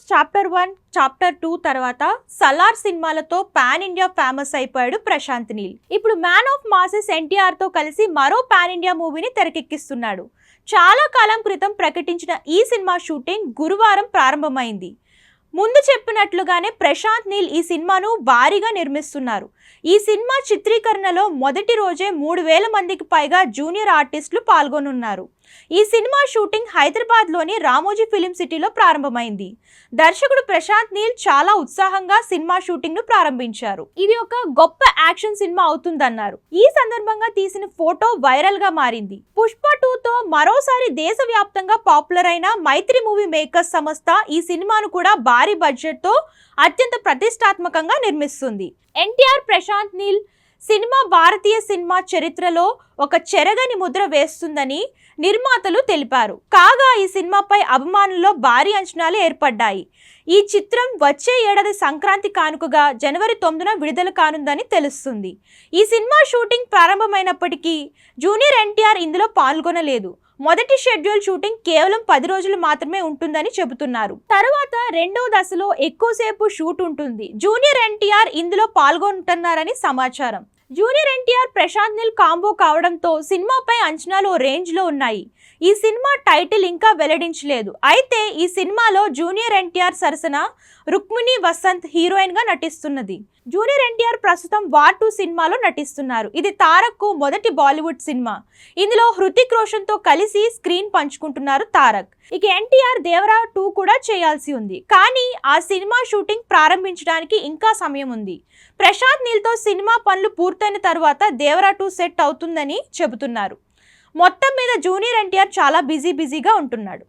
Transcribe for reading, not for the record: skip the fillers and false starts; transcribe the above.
Chapter 1, chapter 2 తర్వాత సలార్ సినిమాలతో pan India famous అయిపోయాడు ప్రశాంత్ నీల్. ఇప్పుడు మ్యాన్ ఆఫ్ మాసెస్ ఎన్టీఆర్ తో కలిసి మరో పాన్ ఇండియా మూవీని తెరకెక్కిస్తున్నాడు. చాలా కాలం క్రితం ప్రకటించిన ఈ సినిమా షూటింగ్ గురువారం ప్రారంభమైంది. ముందు చెప్పినట్లుగానే ప్రశాంత్ నీల్ ఈ సినిమాను భారీగా నిర్మిస్తున్నారు. ఈ సినిమా చిత్రీకరణలో మొదటి రోజే 3000 మందికి పైగా జూనియర్ ఆర్టిస్టులు పాల్గొనున్నారు. ఈ సినిమా షూటింగ్ హైదరాబాద్లోని రామోజీ ఫిలిం సిటీలో ప్రారంభమైంది. దర్శకుడు ప్రశాంత్ నీల్ చాలా ఉత్సాహంగా సినిమా షూటింగ్ ను ప్రారంభించారు. ఇది ఒక గొప్ప యాక్షన్ సినిమా అవుతుందన్నారు. ఈ సందర్భంగా తీసిన ఫోటో వైరల్ గా మారింది. పుష్ప 2తో మరోసారి దేశవ్యాప్తంగా పాపులర్ అయిన మైత్రి మూవీ మేకర్స్ సంస్థ ఈ సినిమాను కూడా భారీ బడ్జెట్ తో అత్యంత ప్రతిష్టాత్మకంగా నిర్మిస్తుంది. ఎన్టీఆర్ ప్రశాంత్ నీల్ సినిమా భారతీయ సినిమా చరిత్రలో ఒక చెరగని ముద్ర వేస్తుందని నిర్మాతలు తెలిపారు. కాగా ఈ సినిమాపై అభిమానుల్లో భారీ అంచనాలు ఏర్పడ్డాయి. ఈ చిత్రం వచ్చే ఏడాది సంక్రాంతి కానుకగా జనవరి 9న విడుదల కానుందని తెలుస్తుంది. ఈ సినిమా షూటింగ్ ప్రారంభమైనప్పటికీ జూనియర్ ఎన్టీఆర్ ఇందులో పాల్గొనలేదు. మొదటి షెడ్యూల్ షూటింగ్ కేవలం 10 రోజులు మాత్రమే ఉంటుందని చెబుతున్నారు. తర్వాత రెండో దశలో ఎక్కువసేపు షూట్ ఉంటుంది. జూనియర్ ఎన్టీఆర్ ఇందులో పాల్గొంటున్నారని సమాచారం. జూనియర్ ఎన్టీఆర్ ప్రశాంత్ నీల్ కాంబో కావడంతో సినిమాపై అంచనాలు రేంజ్ లో ఉన్నాయి. ఈ సినిమా టైటిల్ ఇంకా వెల్లడించలేదు. అయితే ఈ సినిమాలో జూనియర్ ఎన్టీఆర్ సరసన రుక్మిణి వసంత్ హీరోయిన్ గా నటిస్తున్నది. జూనియర్ ఎన్టీఆర్ ప్రస్తుతం వార్ 2 సినిమాలో నటిస్తున్నారు. ఇది తారక్ కు మొదటి బాలీవుడ్ సినిమా. ఇందులో హృతిక్ రోషన్ తో కలిసి స్క్రీన్ పంచుకుంటున్నారు తారక్. ఇక ఎన్టీఆర్ దేవరా 2 కూడా చేయాల్సి ఉంది. కానీ ఆ సినిమా షూటింగ్ ప్రారంభించడానికి ఇంకా సమయం ఉంది. ప్రశాంత్ నీల్ తో సినిమా పనులు పూర్తయిన తర్వాత దేవరా 2 సెట్ అవుతుందని చెబుతున్నారు. మొత్తం మీద జూనియర్ ఎన్టీఆర్ చాలా బిజీగా ఉంటున్నాడు.